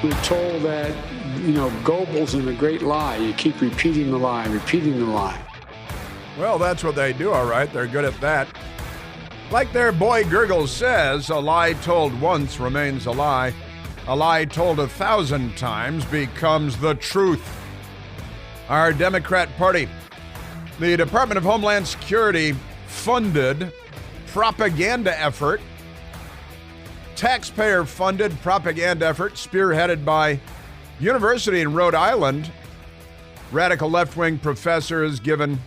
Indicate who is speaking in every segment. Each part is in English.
Speaker 1: We're told that, Goebbels is a great lie. You keep repeating the lie, repeating the lie.
Speaker 2: Well, that's what they do, all right. They're good at that. Like their boy Gurgle says, a lie told once remains a lie. A lie told 1,000 times becomes the truth. Our Democrat Party, the Department of Homeland Security funded propaganda effort, taxpayer-funded propaganda effort spearheaded by University in Rhode Island. Radical left-wing professors given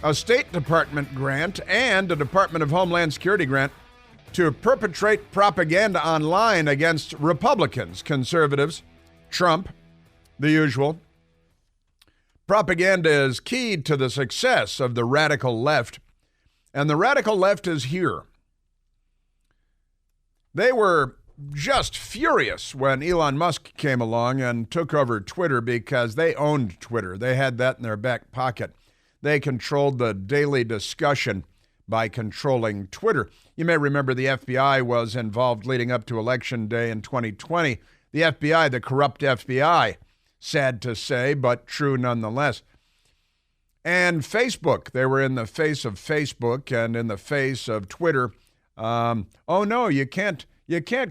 Speaker 2: a State Department grant and a Department of Homeland Security grant to perpetrate propaganda online against Republicans, conservatives, Trump, the usual. Propaganda is key to the success of the radical left, and the radical left is here. They were just furious when Elon Musk came along and took over Twitter because they owned Twitter. They had that in their back pocket. They controlled the daily discussion by controlling Twitter. You may remember the FBI was involved leading up to Election Day in 2020. The FBI, the corrupt FBI, sad to say, but true nonetheless. And Facebook, they were in the face of Facebook and in the face of Twitter. Oh no, you can't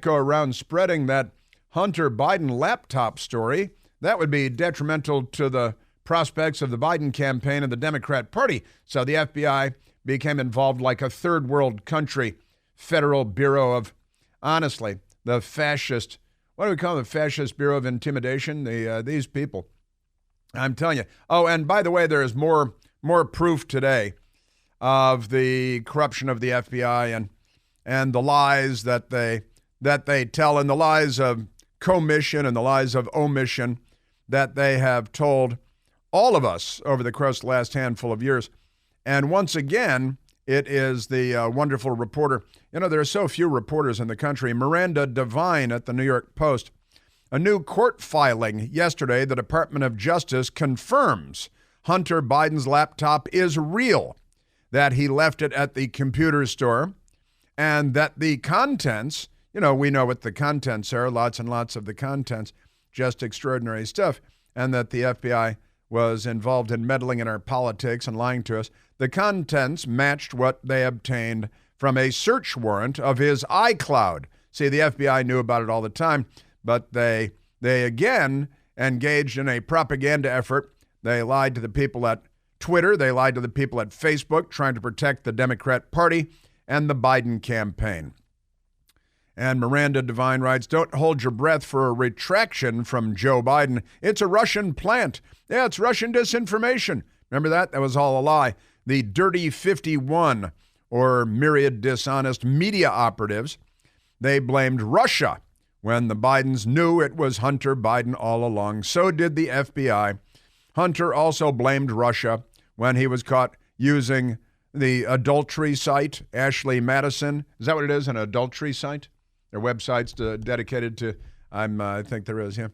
Speaker 2: go around spreading that Hunter Biden laptop story. That would be detrimental to the prospects of the Biden campaign and the Democrat Party. So the FBI became involved like a third world country, Federal Bureau of, honestly, the fascist, what do we call the Fascist Bureau of Intimidation? These people, I'm telling you. Oh, and by the way, there is more proof today of the corruption of the FBI and the lies that they tell, and the lies of commission and the lies of omission that they have told all of us over the course of the last handful of years. And once again, it is the wonderful reporter. There are so few reporters in the country. Miranda Devine at the New York Post. A new court filing yesterday, the Department of Justice confirms Hunter Biden's laptop is real, that he left it at the computer store, and that the contents, we know what the contents are, lots and lots of the contents, just extraordinary stuff, and that the FBI was involved in meddling in our politics and lying to us. The contents matched what they obtained from a search warrant of his iCloud. See, the FBI knew about it all the time, but they again engaged in a propaganda effort. They lied to the people at Twitter. They lied to the people at Facebook, trying to protect the Democrat Party and the Biden campaign. And Miranda Devine writes, don't hold your breath for a retraction from Joe Biden. It's a Russian plant. Yeah, it's Russian disinformation. Remember that? That was all a lie. The Dirty 51, or myriad dishonest media operatives, they blamed Russia when the Bidens knew it was Hunter Biden all along. So did the FBI. Hunter also blamed Russia when he was caught using the adultery site, Ashley Madison. Is that what it is, an adultery site? Their website's dedicated to, I think there is, yeah.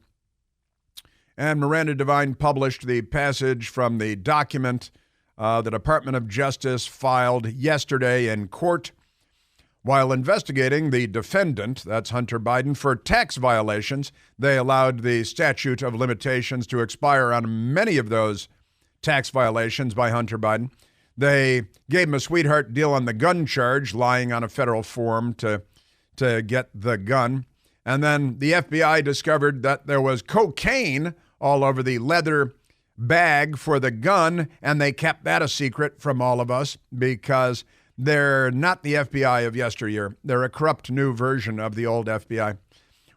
Speaker 2: And Miranda Devine published the passage from the document the Department of Justice filed yesterday in court while investigating the defendant, that's Hunter Biden, for tax violations. They allowed the statute of limitations to expire on many of those tax violations by Hunter Biden. They gave him a sweetheart deal on the gun charge, lying on a federal form to get the gun. And then the FBI discovered that there was cocaine all over the leather bag for the gun, and they kept that a secret from all of us because they're not the FBI of yesteryear. They're a corrupt new version of the old FBI.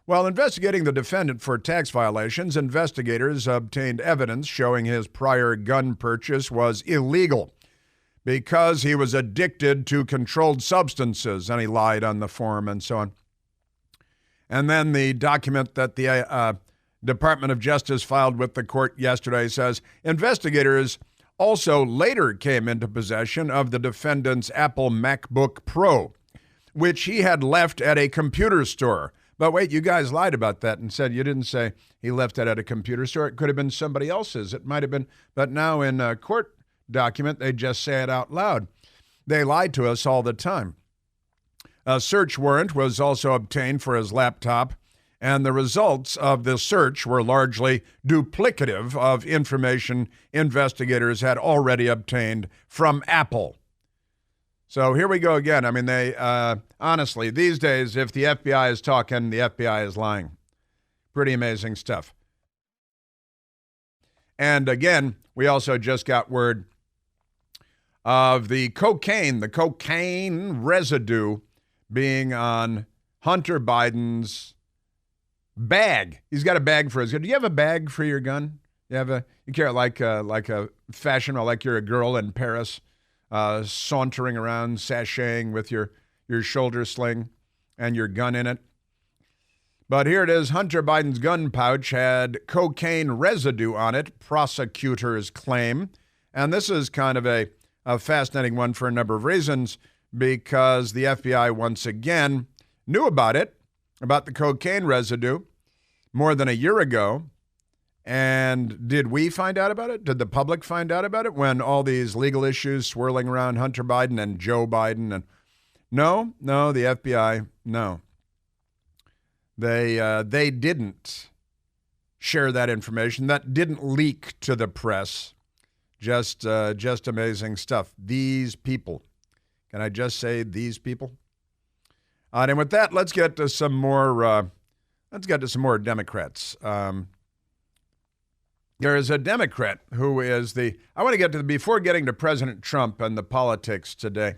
Speaker 2: While investigating the defendant for tax violations, investigators obtained evidence showing his prior gun purchase was illegal because he was addicted to controlled substances, and he lied on the form and so on. And then the document that the Department of Justice filed with the court yesterday says investigators also later came into possession of the defendant's Apple MacBook Pro, which he had left at a computer store. But wait, you guys lied about that and said you didn't say he left it at a computer store. It could have been somebody else's. It might have been, but now in a court document, they just say it out loud. They lied to us all the time. A search warrant was also obtained for his laptop, And the results of this search were largely duplicative of information investigators had already obtained from Apple. So here we go again. I mean, they honestly, these days, if the FBI is talking, the FBI is lying. Pretty amazing stuff. And again, we also just got word of the cocaine residue being on Hunter Biden's bag. He's got a bag for his gun. Do you have a bag for your gun? You carry like a fashion, like you're a girl in Paris, sauntering around, sashaying with your shoulder sling and your gun in it. But here it is. Hunter Biden's gun pouch had cocaine residue on it, prosecutors claim. And this is kind of a fascinating one for a number of reasons, because the FBI once again knew about the cocaine residue, more than a year ago. And did we find out about it? Did the public find out about it when all these legal issues swirling around Hunter Biden and Joe Biden? And no, the FBI, no. They didn't share that information. That didn't leak to the press. Just amazing stuff. These people. Can I just say these people? And with that, let's get to some more. Democrats. There is a Democrat who is I want to get to before getting to President Trump and the politics today.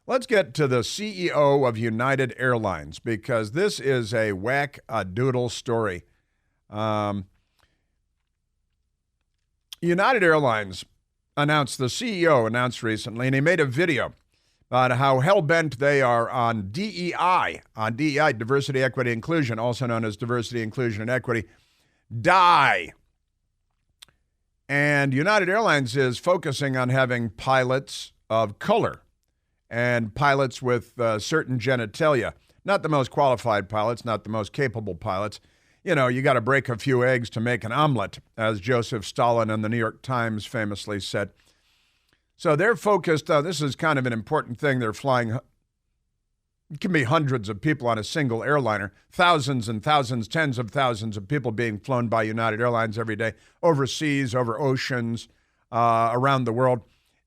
Speaker 2: Let's get to the CEO of United Airlines, because this is a whack-a-doodle story. United Airlines the CEO announced recently, and he made a video about how hell-bent they are on DEI, diversity, equity, inclusion, also known as diversity, inclusion, and equity, DEI. And United Airlines is focusing on having pilots of color and pilots with certain genitalia. Not the most qualified pilots, not the most capable pilots. You know, you got to break a few eggs to make an omelet, as Joseph Stalin in the New York Times famously said. So they're focused, this is kind of an important thing. They're flying, it can be hundreds of people on a single airliner, thousands and thousands, tens of thousands of people being flown by United Airlines every day, overseas, over oceans, around the world.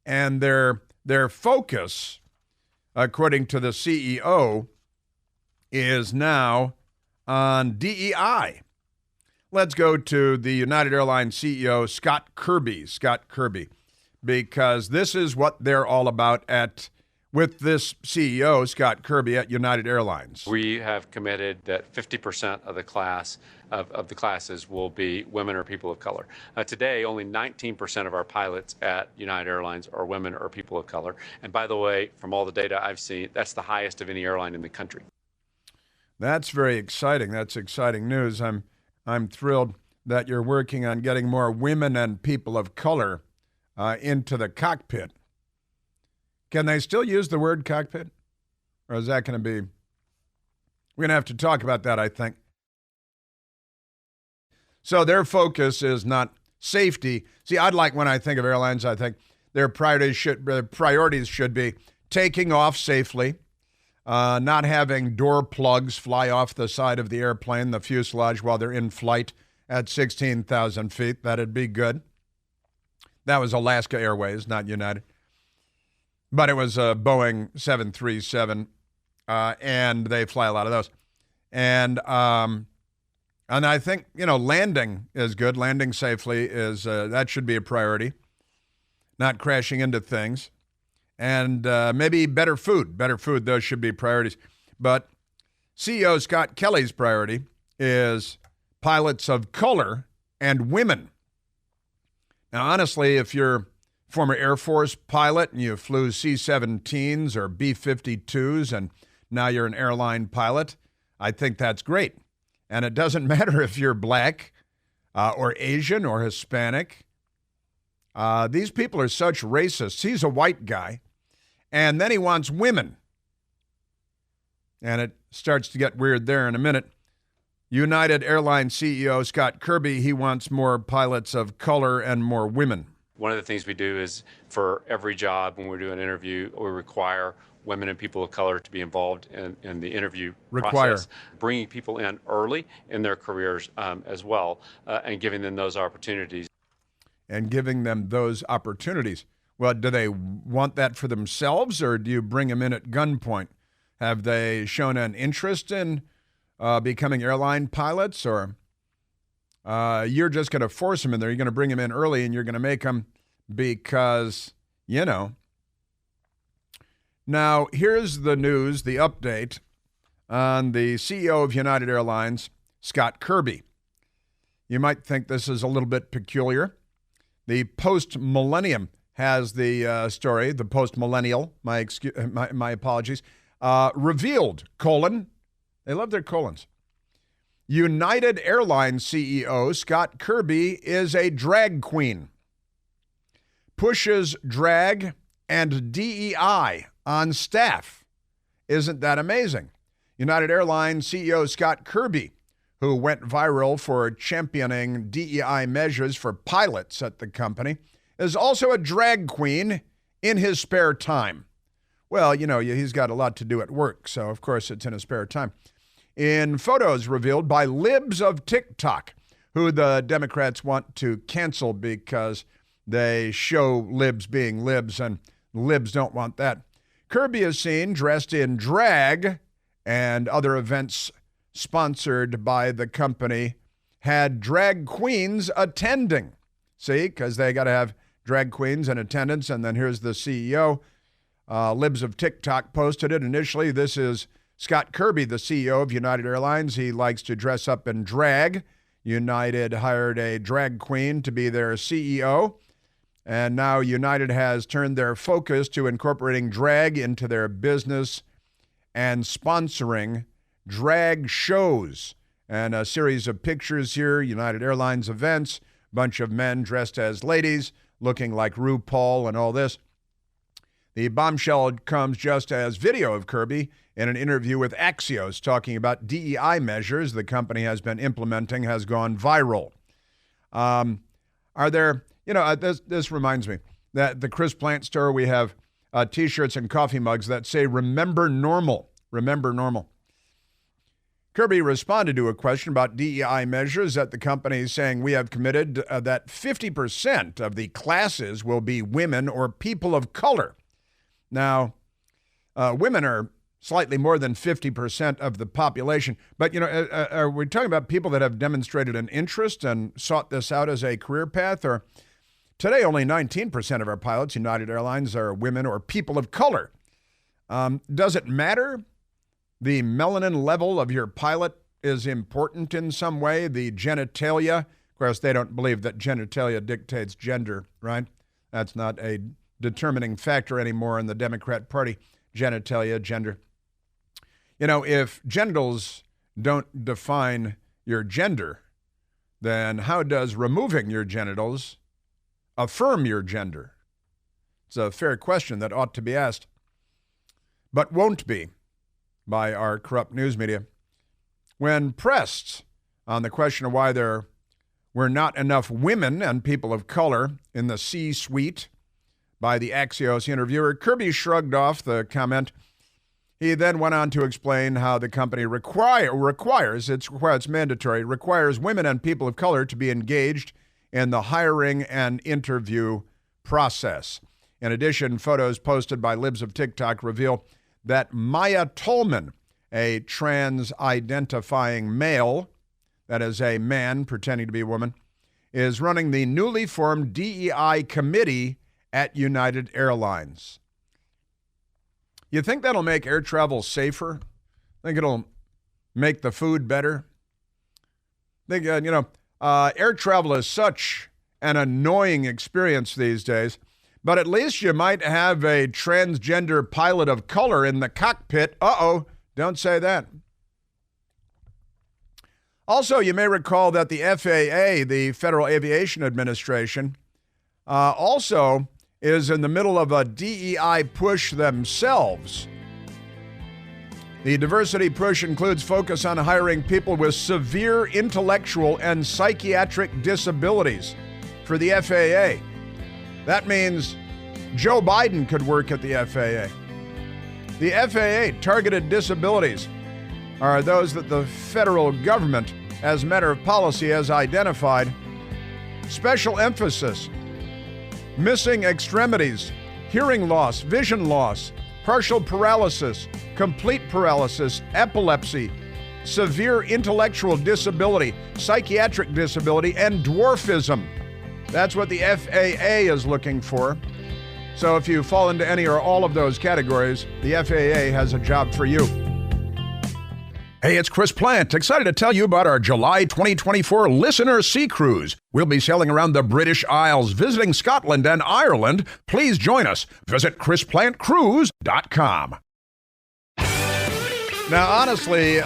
Speaker 2: And their focus, according to the CEO, is now on DEI. Let's go to the United Airlines CEO, Scott Kirby, because this is what they're all about with this CEO, Scott Kirby, at United Airlines.
Speaker 3: We have committed that 50% of the class of the classes will be women or people of color. Today, only 19% of our pilots at United Airlines are women or people of color. And by the way, from all the data I've seen, that's the highest of any airline in the country.
Speaker 2: That's very exciting. That's exciting news. I'm thrilled that you're working on getting more women and people of color into the cockpit. Can they still use the word cockpit? Or is that going to be... We're going to have to talk about that, I think. So their focus is not safety. See, when I think of airlines, I think their priorities should be taking off safely, not having door plugs fly off the side of the airplane, the fuselage, while they're in flight at 16,000 feet. That'd be good. That was Alaska Airways, not United. But it was a Boeing 737, and they fly a lot of those. And I think, landing is good. Landing safely that should be a priority, not crashing into things. And maybe better food. Those should be priorities. But CEO Scott Kelly's priority is pilots of color and women. Now, honestly, if you're former Air Force pilot and you flew C-17s or B-52s and now you're an airline pilot, I think that's great. And it doesn't matter if you're black or Asian or Hispanic. These people are such racists. He's a white guy, and then he wants women. And it starts to get weird there in a minute. United Airlines CEO Scott Kirby, he wants more pilots of color and more women.
Speaker 3: One of the things we do is for every job when we do an interview, we require women and people of color to be involved in the interview process, bringing people in early in their careers as well, and giving them those opportunities.
Speaker 2: Well, do they want that for themselves, or do you bring them in at gunpoint? Have they shown an interest in becoming airline pilots, or you're just going to force them in there? You're going to bring them in early, and you're going to make them because, you know. Now, here's the news, the update on the CEO of United Airlines, Scott Kirby. You might think this is a little bit peculiar. The Post-Millennium has the story, the Post-Millennial, my apologies, revealed, they love their colons. United Airlines CEO Scott Kirby is a drag queen. Pushes drag and DEI on staff. Isn't that amazing? United Airlines CEO Scott Kirby, who went viral for championing DEI measures for pilots at the company, is also a drag queen in his spare time. Well, you know, he's got a lot to do at work, so of course it's in his spare time. In photos revealed by libs of TikTok, who the Democrats want to cancel because they show libs being libs, and libs don't want that. Kirby is seen dressed in drag, and other events sponsored by the company had drag queens attending. See, because they got to have drag queens in attendance, and then here's the CEO. Libs of TikTok posted it. Initially, this is Scott Kirby, the CEO of United Airlines. He likes to dress up in drag. United hired a drag queen to be their CEO. And now United has turned their focus to incorporating drag into their business and sponsoring drag shows. And a series of pictures here, United Airlines events, bunch of men dressed as ladies, looking like RuPaul and all this. The bombshell comes just as video of Kirby in an interview with Axios talking about DEI measures the company has been implementing has gone viral. Are there... You know, this reminds me that the Chris Plant store, we have T-shirts and coffee mugs that say, "Remember normal, remember normal." Kirby responded to a question about DEI measures at the company, saying, "We have committed that 50% of the classes will be women or people of color." Now, women are slightly more than 50% of the population. But, you know, are we talking about people that have demonstrated an interest and sought this out as a career path, or... Today, only 19% of our pilots, United Airlines, are women or people of color. Does it matter? The melanin level of your pilot is important in some way. The genitalia, of course, they don't believe that genitalia dictates gender, right? That's not a determining factor anymore in the Democrat Party, genitalia, gender. You know, if genitals don't define your gender, then how does removing your genitals affirm your gender? It's a fair question that ought to be asked, but won't be by our corrupt news media. When pressed on the question of why there were not enough women and people of color in the C-suite by the Axios interviewer, Kirby shrugged off the comment. He then went on to explain how the company requires women and people of color to be engaged in the hiring and interview process. In addition, photos posted by libs of TikTok reveal that Maya Tolman, a trans-identifying male, that is a man pretending to be a woman, is running the newly formed DEI committee at United Airlines. You think that'll make air travel safer? Think it'll make the food better? Think, air travel is such an annoying experience these days, but at least you might have a transgender pilot of color in the cockpit. Uh-oh, don't say that. Also, you may recall that the FAA, the Federal Aviation Administration, also is in the middle of a DEI push themselves. The diversity push includes focus on hiring people with severe intellectual and psychiatric disabilities for the FAA. That means Joe Biden could work at the FAA. The FAA targeted disabilities are those that the federal government, as a matter of policy, has identified. Special emphasis: missing extremities, hearing loss, vision loss, partial paralysis, complete paralysis, epilepsy, severe intellectual disability, psychiatric disability, and dwarfism. That's what the FAA is looking for. So if you fall into any or all of those categories, the FAA has a job for you. Hey, it's Chris Plant, excited to tell you about our July 2024 Listener Sea Cruise. We'll be sailing around the British Isles, visiting Scotland and Ireland. Please join us. Visit chrisplantcruise.com. Now, honestly,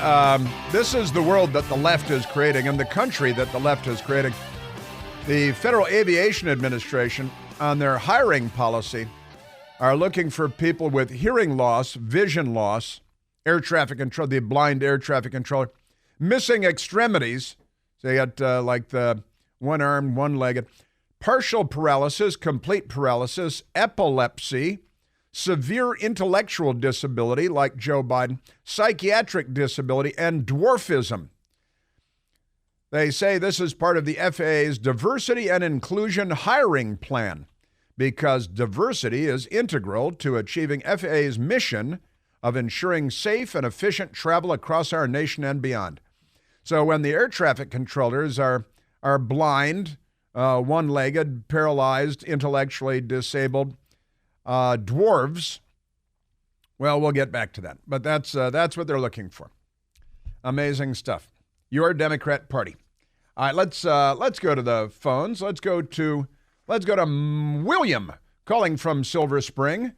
Speaker 2: this is the world that the left is creating and the country that the left is creating. The Federal Aviation Administration, on their hiring policy, are looking for people with hearing loss, vision loss, air traffic control, the blind air traffic controller, missing extremities, so you got like the one-armed, one-legged, partial paralysis, complete paralysis, epilepsy, severe intellectual disability like Joe Biden, psychiatric disability, and dwarfism. They say this is part of the FAA's diversity and inclusion hiring plan because diversity is integral to achieving FAA's mission of ensuring safe and efficient travel across our nation and beyond. So when the air traffic controllers are blind, one-legged, paralyzed, intellectually disabled, dwarves, well, we'll get back to that. But that's what they're looking for. Amazing stuff. Your Democrat Party. All right, let's go to the phones. Let's go to William calling from Silver Spring.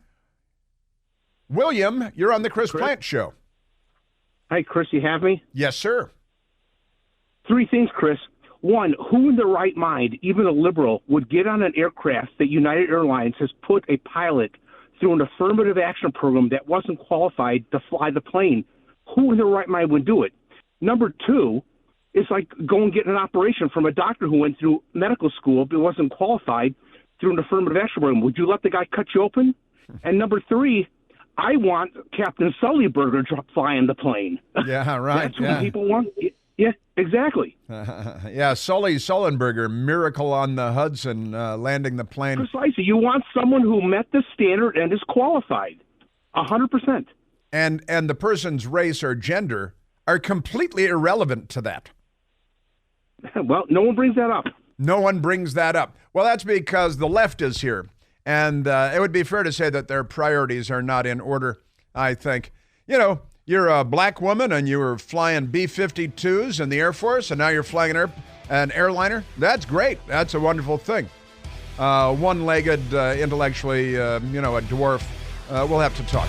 Speaker 2: William, you're on the Chris Plant Show.
Speaker 4: Hi, Chris, you have me?
Speaker 2: Yes, sir.
Speaker 4: 3 things, Chris. 1, who in their right mind, even a liberal, would get on an aircraft that United Airlines has put a pilot through an affirmative action program that wasn't qualified to fly the plane? Who in their right mind would do it? Number 2, it's like going and getting an operation from a doctor who went through medical school but wasn't qualified through an affirmative action program. Would you let the guy cut you open? And number 3, I want Captain Sullyburger flying the plane.
Speaker 2: Yeah, right.
Speaker 4: That's what people want. Yeah, exactly.
Speaker 2: Yeah, Sully Sullenberger, miracle on the Hudson, landing the plane.
Speaker 4: Precisely. You want someone who met the standard and is qualified. 100%.
Speaker 2: And the person's race or gender are completely irrelevant to that.
Speaker 4: Well, no one brings that up.
Speaker 2: No one brings that up. Well, that's because the left is here. And it would be fair to say that their priorities are not in order, I think. You know, you're a black woman and you were flying B-52s in the Air Force, and now you're flying an airliner. That's great. That's a wonderful thing. One-legged, intellectually, a dwarf. We'll have to talk.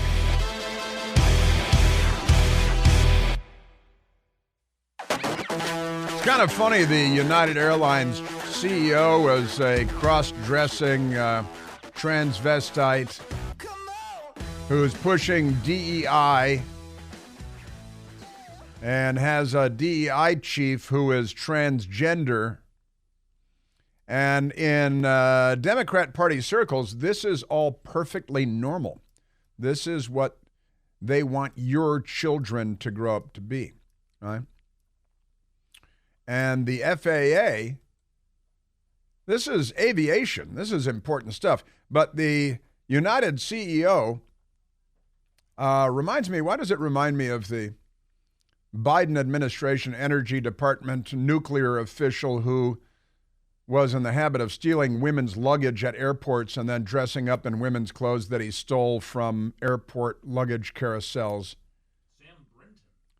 Speaker 2: It's kind of funny, the United Airlines CEO was a cross-dressing transvestite who's pushing DEI and has a DEI chief who is transgender. And in Democrat Party circles, this is all perfectly normal. This is what they want your children to grow up to be, right? And the FAA, this is aviation. This is important stuff. But the United CEO reminds me, why does it remind me of the Biden administration Energy Department nuclear official who was in the habit of stealing women's luggage at airports and then dressing up in women's clothes that he stole from airport luggage carousels?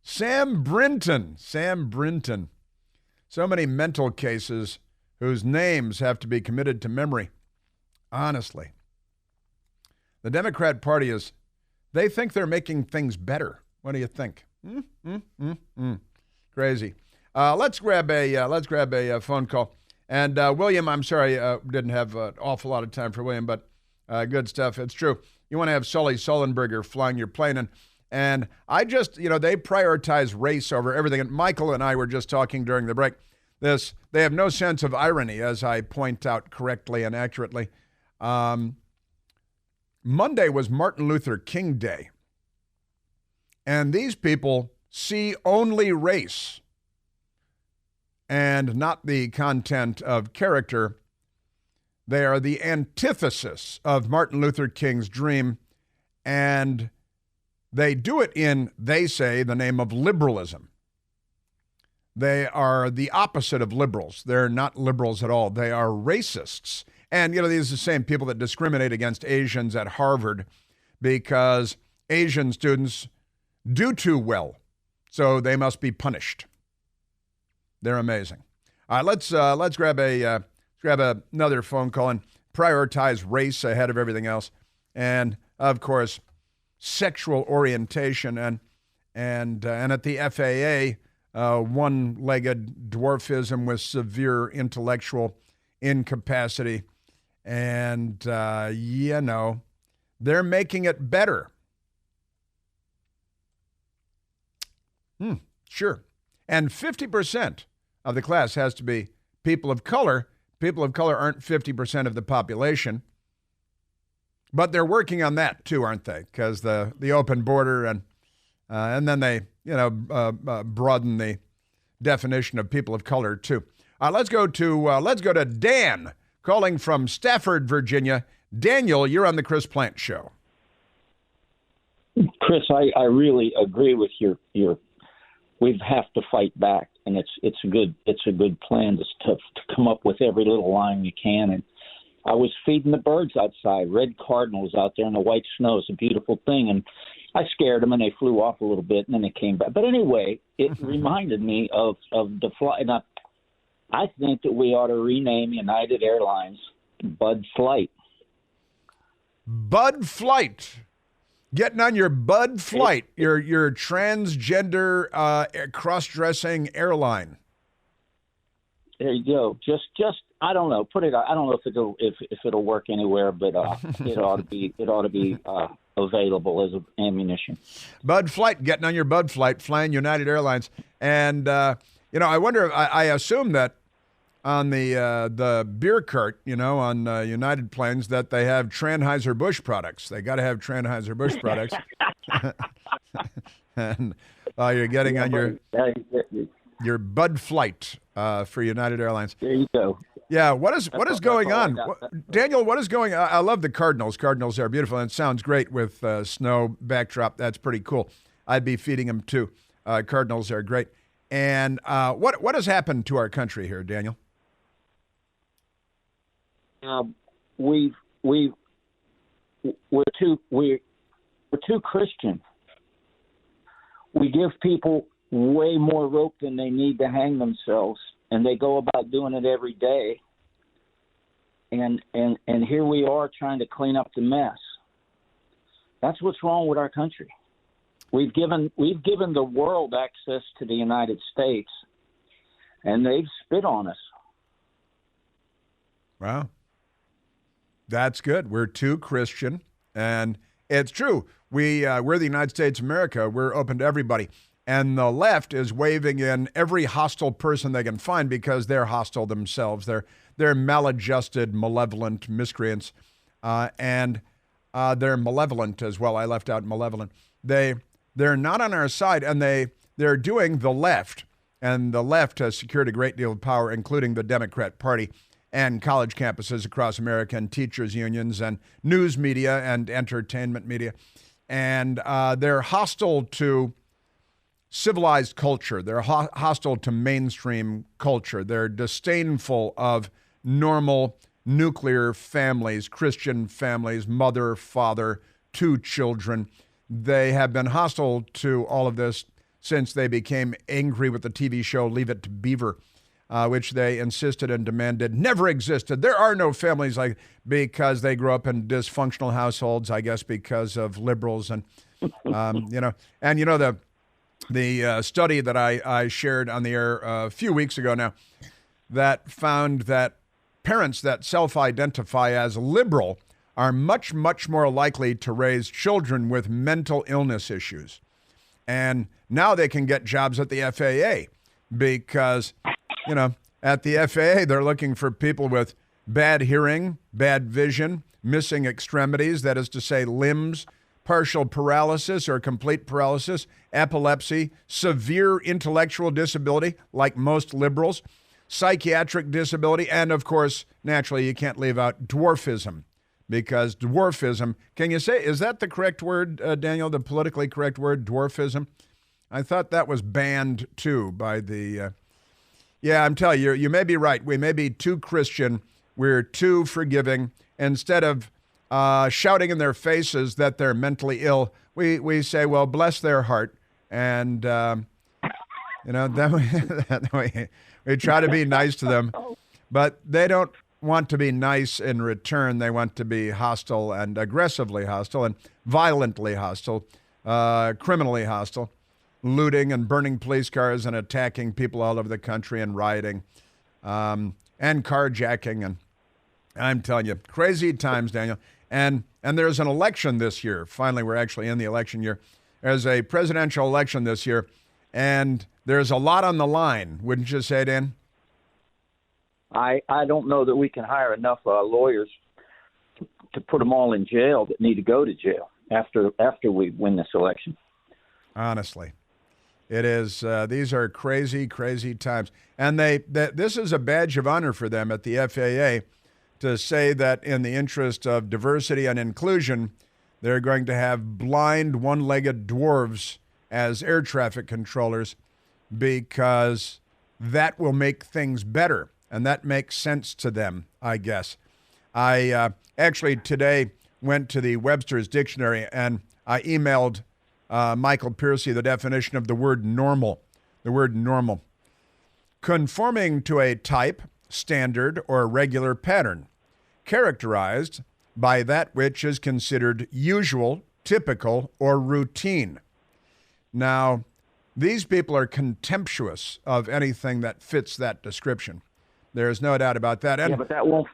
Speaker 2: Sam Brinton. So many mental cases whose names have to be committed to memory. Honestly. The Democrat Party they think they're making things better. What do you think? Crazy. Let's grab a phone call. And William, I'm sorry, didn't have an awful lot of time for William, but good stuff. It's true. You want to have Sully Sullenberger flying your plane, and I just, they prioritize race over everything. And Michael and I were just talking during the break. They have no sense of irony, as I point out correctly and accurately. Monday was Martin Luther King Day. And these people see only race and not the content of character. They are the antithesis of Martin Luther King's dream, and they do it in, they say, the name of liberalism. They are the opposite of liberals. They're not liberals at all. They are racists. And, these are the same people that discriminate against Asians at Harvard because Asian students do too well, so they must be punished. They're amazing. All right, let's grab another phone call and prioritize race ahead of everything else, and of course, sexual orientation and at the FAA, one-legged dwarfism with severe intellectual incapacity, and they're making it better. Sure. And 50% of the class has to be people of color. People of color aren't 50% of the population. But they're working on that too, aren't they? Because the open border and then they broaden the definition of people of color too. Let's go to Dan calling from Stafford, Virginia. Daniel, you're on the Chris Plant Show.
Speaker 5: Chris, I really agree with your. We have to fight back, and it's a good plan to come up with every little line you can. And I was feeding the birds outside, red cardinals out there in the white snow. It's a beautiful thing, and I scared them, and they flew off a little bit, and then they came back. But anyway, it reminded me of the flight. And I think that we ought to rename United Airlines Bud Flight.
Speaker 2: Bud Flight. Getting on your Bud Flight, your transgender cross-dressing airline.
Speaker 5: There you go. Just I don't know. Put it. I don't know if it'll work anywhere, but it ought to be available as ammunition.
Speaker 2: Bud Flight, getting on your Bud Flight, flying United Airlines, and I wonder. I assume that on the beer cart, on United planes, that they have Anheuser-Busch products. They got to have Anheuser-Busch products. And you're getting on your Bud Flight for United Airlines.
Speaker 5: There you go.
Speaker 2: Yeah, what is going on? Daniel, what is going on? I love the Cardinals. Cardinals are beautiful, and it sounds great with snow backdrop. That's pretty cool. I'd be feeding them too. Cardinals are great. And what has happened to our country here, Daniel?
Speaker 5: We're too Christian. We give people way more rope than they need to hang themselves, and they go about doing it every day. And here we are trying to clean up the mess. That's what's wrong with our country. We've given the world access to the United States, and they've spit on us.
Speaker 2: Wow. That's good. We're too Christian, and it's true. We're the United States of America. We're open to everybody. And the left is waving in every hostile person they can find because they're hostile themselves. They're maladjusted, malevolent miscreants, and they're malevolent as well. I left out malevolent. They're not on our side, and they're doing the left, and the left has secured a great deal of power, including the Democrat Party and college campuses across America and teachers' unions and news media and entertainment media. And they're hostile to civilized culture. They're hostile to mainstream culture. They're disdainful of normal nuclear families, Christian families, mother, father, 2 children. They have been hostile to all of this since they became angry with the TV show Leave It to Beaver, which they insisted and demanded never existed. There are no families because they grew up in dysfunctional households, I guess because of liberals and, the study that I shared on the air a few weeks ago now that found that parents that self-identify as liberal are much, much more likely to raise children with mental illness issues. And now they can get jobs at the FAA because, at the FAA, they're looking for people with bad hearing, bad vision, missing extremities, that is to say limbs, partial paralysis or complete paralysis, epilepsy, severe intellectual disability, like most liberals, psychiatric disability, and of course, naturally, you can't leave out dwarfism, because dwarfism, can you say, is that the correct word, Daniel, the politically correct word, dwarfism? I thought that was banned too by the, yeah, I'm telling you, you may be right. We may be too Christian. We're too forgiving. Instead of shouting in their faces that they're mentally ill, we say, well, bless their heart. And, then we try to be nice to them. But they don't want to be nice in return. They want to be hostile and aggressively hostile and violently hostile, criminally hostile, looting and burning police cars and attacking people all over the country and rioting and carjacking. And I'm telling you, crazy times, Daniel. And there's an election this year. Finally, we're actually in the election year. There's a presidential election this year, and there's a lot on the line. Wouldn't you say, Dan?
Speaker 5: I don't know that we can hire enough lawyers to put them all in jail that need to go to jail after we win this election.
Speaker 2: Honestly, it is. These are crazy, crazy times, and this is a badge of honor for them at the FAA to say that in the interest of diversity and inclusion, they're going to have blind, one-legged dwarves as air traffic controllers, because that will make things better. And that makes sense to them, I guess. I actually today went to the Webster's Dictionary and I emailed Michael Piercy the definition of the word normal. The word normal. Conforming to a type, standard, or regular pattern, characterized by that which is considered usual, typical, or routine. Now, these people are contemptuous of anything that fits that description. There's no doubt about that. And
Speaker 5: yeah, but that won't.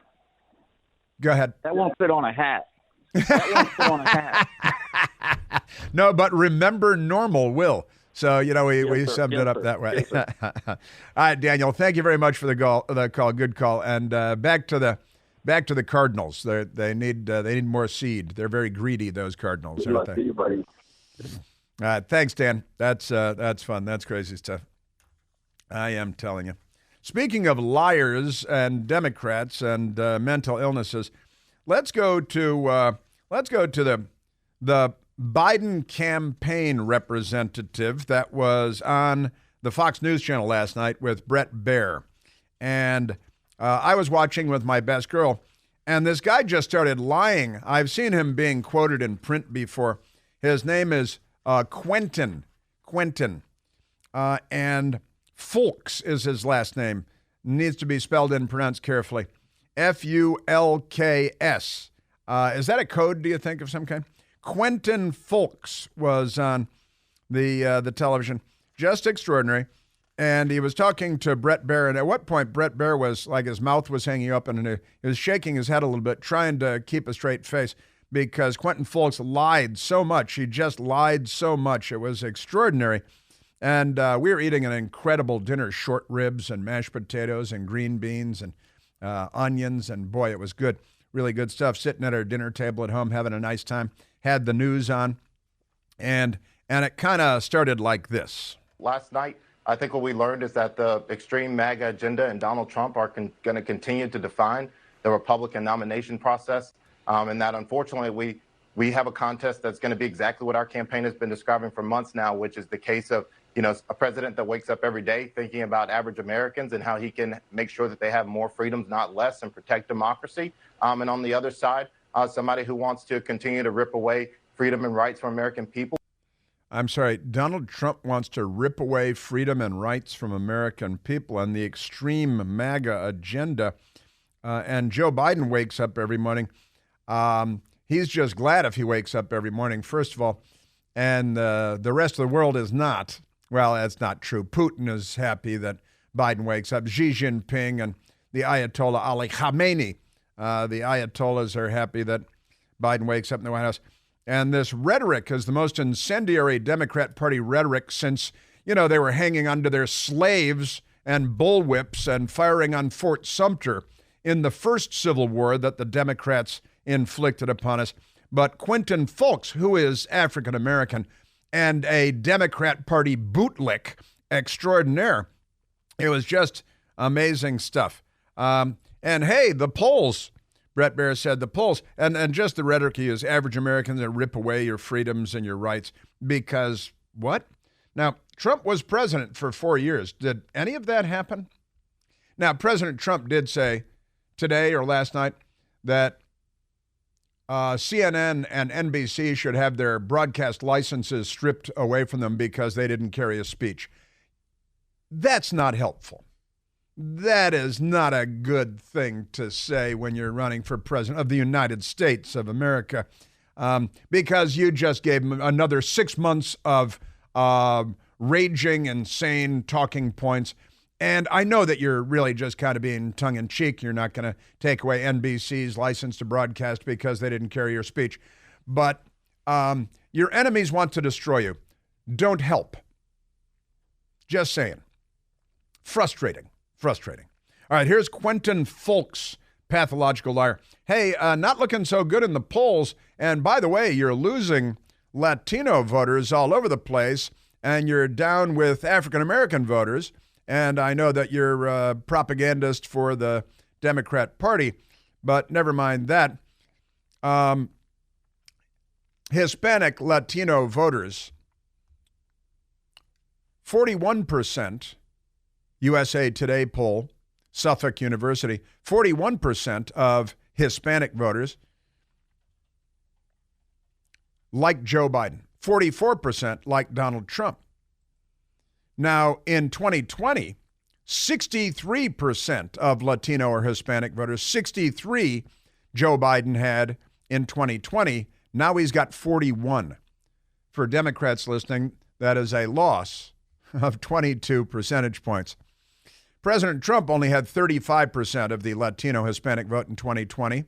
Speaker 2: Go ahead.
Speaker 5: That won't fit on a hat. That won't fit on a hat.
Speaker 2: No, but remember, normal will. So, we
Speaker 5: sir.
Speaker 2: summed
Speaker 5: Yes,
Speaker 2: it up
Speaker 5: sir.
Speaker 2: that way.
Speaker 5: Yes,
Speaker 2: All right, Daniel, thank you very much for the call. Good call. And back to the Cardinals. They need more seed. They're very greedy, those Cardinals,
Speaker 5: Good
Speaker 2: aren't
Speaker 5: luck
Speaker 2: they?
Speaker 5: to you, buddy.
Speaker 2: All right, thanks, Dan. That's fun. That's crazy stuff. I am telling you. Speaking of liars and Democrats and mental illnesses, let's go to the Biden campaign representative that was on the Fox News channel last night with Brett Baier. And I was watching with my best girl, and this guy just started lying. I've seen him being quoted in print before. His name is Quentin, and Fulks is his last name. Needs to be spelled and pronounced carefully. Fulks. Is that a code, do you think, of some kind? Quentin Fulks was on the television. Just extraordinary. And he was talking to Brett Baier, and at what point Brett Baier was like his mouth was hanging up and he was shaking his head a little bit, trying to keep a straight face, because Quentin Fulks lied so much. He just lied so much. It was extraordinary. And we were eating an incredible dinner, short ribs and mashed potatoes and green beans and onions, and boy, it was good. Really good stuff. Sitting at our dinner table at home, having a nice time. Had the news on, and it kind of started like this.
Speaker 6: Last night, I think what we learned is that the extreme MAGA agenda and Donald Trump are going to continue to define the Republican nomination process, and that unfortunately we have a contest that's going to be exactly what our campaign has been describing for months now, which is the case of a president that wakes up every day thinking about average Americans and how he can make sure that they have more freedoms, not less, and protect democracy. And on the other side, somebody who wants to continue to rip away freedom and rights from American people.
Speaker 2: I'm sorry, Donald Trump wants to rip away freedom and rights from American people and the extreme MAGA agenda. And Joe Biden wakes up every morning. He's just glad if he wakes up every morning, first of all, and the rest of the world is not. Well, that's not true. Putin is happy that Biden wakes up. Xi Jinping and the Ayatollah Ali Khamenei, the Ayatollahs are happy that Biden wakes up in the White House. And this rhetoric is the most incendiary Democrat Party rhetoric since, they were hanging onto their slaves and bullwhips and firing on Fort Sumter in the first Civil War that the Democrats inflicted upon us. But Quentin Fulks, who is African American and a Democrat Party bootlick extraordinaire, it was just amazing stuff. And hey, the polls, Brett Baer said, the polls, and just the rhetoric he used, average Americans that rip away your freedoms and your rights because what? Now, Trump was president for 4 years. Did any of that happen? Now, President Trump did say today or last night that CNN and NBC should have their broadcast licenses stripped away from them because they didn't carry a speech. That's not helpful. That is not a good thing to say when you're running for president of the United States of America, because you just gave him another 6 months of raging, insane talking points. And I know that you're really just kind of being tongue-in-cheek. You're not going to take away NBC's license to broadcast because they didn't carry your speech. But your enemies want to destroy you. Don't help. Just saying. Frustrating. All right, here's Quentin Fulks, pathological liar. Hey, not looking so good in the polls. And by the way, you're losing Latino voters all over the place, and you're down with African-American voters. And I know that you're a propagandist for the Democrat Party, but never mind that. Hispanic Latino voters, 41%, USA Today poll, Suffolk University, 41% of Hispanic voters like Joe Biden, 44% like Donald Trump. Now, in 2020, 63% of Latino or Hispanic voters, 63 Joe Biden had in 2020. Now he's got 41. For Democrats listening, that is a loss of 22 percentage points. President Trump only had 35% of the Latino Hispanic vote in 2020.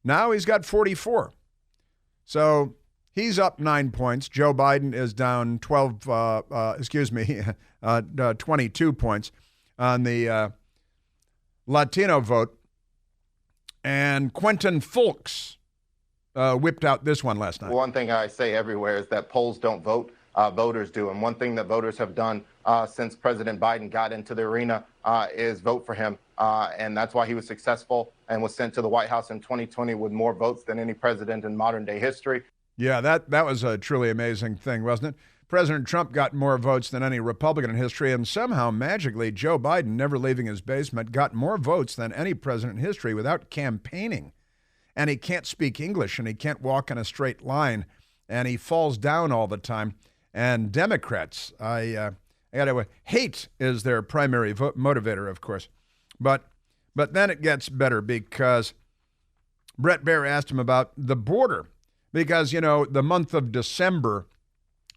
Speaker 2: Now he's got 44. So he's up 9 points. Joe Biden is down 22 points on the Latino vote. And Quentin Fulks whipped out this one last night.
Speaker 6: One thing I say everywhere is that polls don't vote, voters do. And one thing that voters have done since President Biden got into the arena is vote for him. And that's why he was successful and was sent to the White House in 2020 with more votes than any president in modern day history.
Speaker 2: Yeah, that was a truly amazing thing, wasn't it? President Trump got more votes than any Republican in history, and somehow, magically, Joe Biden, never leaving his basement, got more votes than any president in history without campaigning. And he can't speak English, and he can't walk in a straight line, and he falls down all the time. And Democrats, hate is their primary motivator, of course. But then it gets better because Brett Baer asked him about the border. Because, the month of December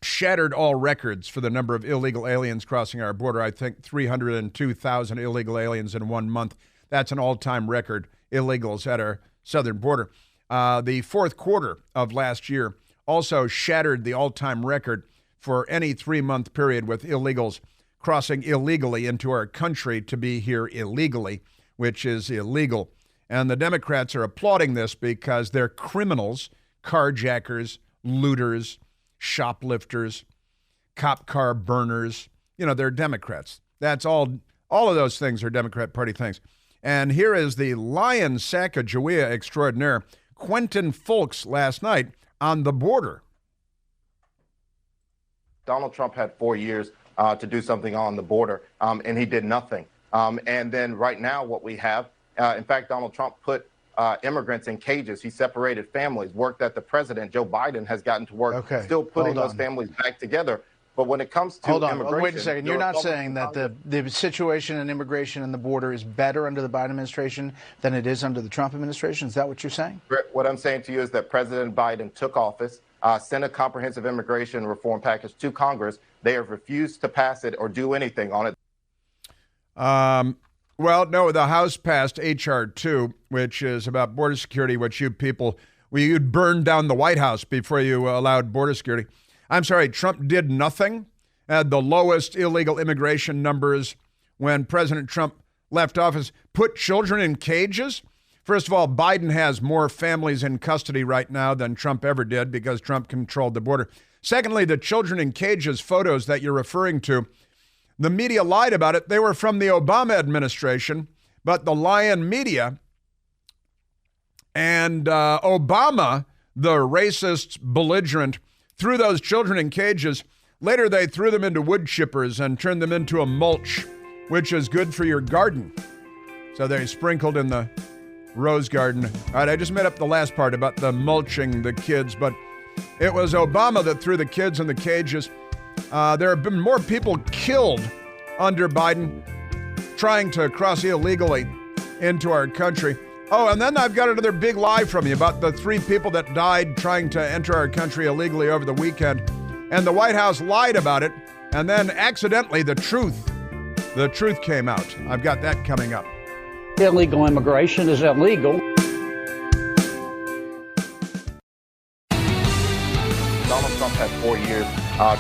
Speaker 2: shattered all records for the number of illegal aliens crossing our border. I think 302,000 illegal aliens in 1 month. That's an all-time record, illegals at our southern border. The fourth quarter of last year also shattered the all-time record for any 3-month period with illegals crossing illegally into our country to be here illegally, which is illegal. And the Democrats are applauding this because they're criminals, carjackers, looters, shoplifters, cop car burners. They're Democrats. That's all of those things are Democrat Party things. And here is the lion Sacagawea extraordinaire, Quentin Fulks, last night on the border.
Speaker 6: Donald Trump had 4 years to do something on the border, and he did nothing. And then right now what we have, in fact, Donald Trump put immigrants in cages. He separated families, work that the president, Joe Biden, has gotten to work, still putting those families back together. But when it comes to immigration...
Speaker 7: Wait a second. You're not saying that the situation in immigration and the border is better under the Biden administration than it is under the Trump administration? Is that what you're saying?
Speaker 6: What I'm saying to you is that President Biden took office, sent a comprehensive immigration reform package to Congress. They have refused to pass it or do anything on it.
Speaker 2: Well, no, the House passed H.R. 2, which is about border security, which you'd burn down the White House before you allowed border security. I'm sorry, Trump did nothing. Had the lowest illegal immigration numbers when President Trump left office, put children in cages. First of all, Biden has more families in custody right now than Trump ever did because Trump controlled the border. Secondly, the children in cages photos that you're referring to, the media lied about it. They were from the Obama administration, but the lying media and Obama, the racist belligerent, threw those children in cages. Later, they threw them into wood chippers and turned them into a mulch, which is good for your garden. So they sprinkled in the rose garden. All right, I just made up the last part about the mulching the kids, but it was Obama that threw the kids in the cages. There have been more people killed under Biden trying to cross illegally into our country. Oh, and then I've got another big lie from you about the 3 people that died trying to enter our country illegally over the weekend. And the White House lied about it, and then accidentally the truth came out. I've got that coming up.
Speaker 8: Illegal immigration is illegal.
Speaker 6: Donald Trump had 4 years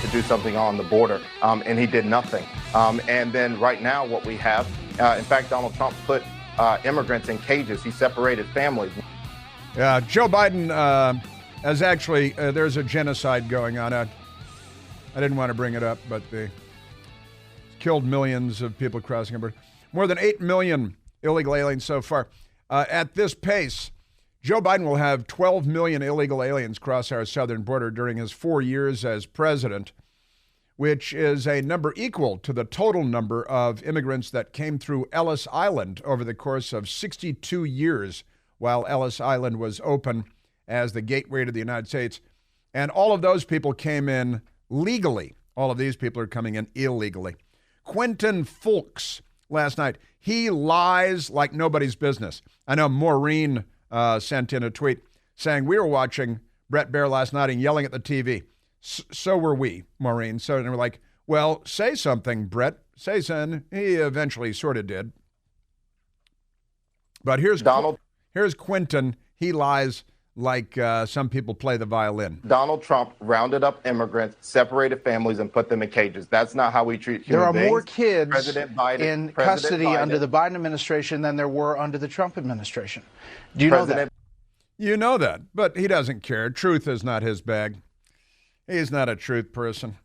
Speaker 6: to do something on the border, and he did nothing. And then right now what we have, in fact, Donald Trump put immigrants in cages. He separated families.
Speaker 2: Yeah, Joe Biden has actually, there's a genocide going on. I didn't want to bring it up, but they killed millions of people crossing the border. More than 8 million illegal aliens so far. At this pace, Joe Biden will have 12 million illegal aliens cross our southern border during his 4 years as president, which is a number equal to the total number of immigrants that came through Ellis Island over the course of 62 years while Ellis Island was open as the gateway to the United States. And all of those people came in legally. All of these people are coming in illegally. Quentin Fulks last night, he lies like nobody's business. I know Maureen sent in a tweet saying we were watching Bret Baier last night and yelling at the TV. So were we, Maureen. So and we're like, well, say something, Bret. Say something. He eventually sort of did. But here's Quentin. He lies like some people play the violin.
Speaker 6: Donald Trump rounded up immigrants, separated families, and put them in cages. That's not how we treat human beings.
Speaker 7: There are more kids in custody
Speaker 6: Biden,
Speaker 7: under the Biden administration than there were under the Trump administration. Do you know that?
Speaker 2: You know that, but he doesn't care. Truth is not his bag. He's not a truth person.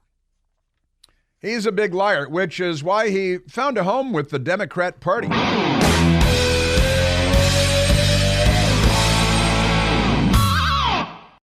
Speaker 2: He's a big liar, which is why he found a home with the Democrat Party.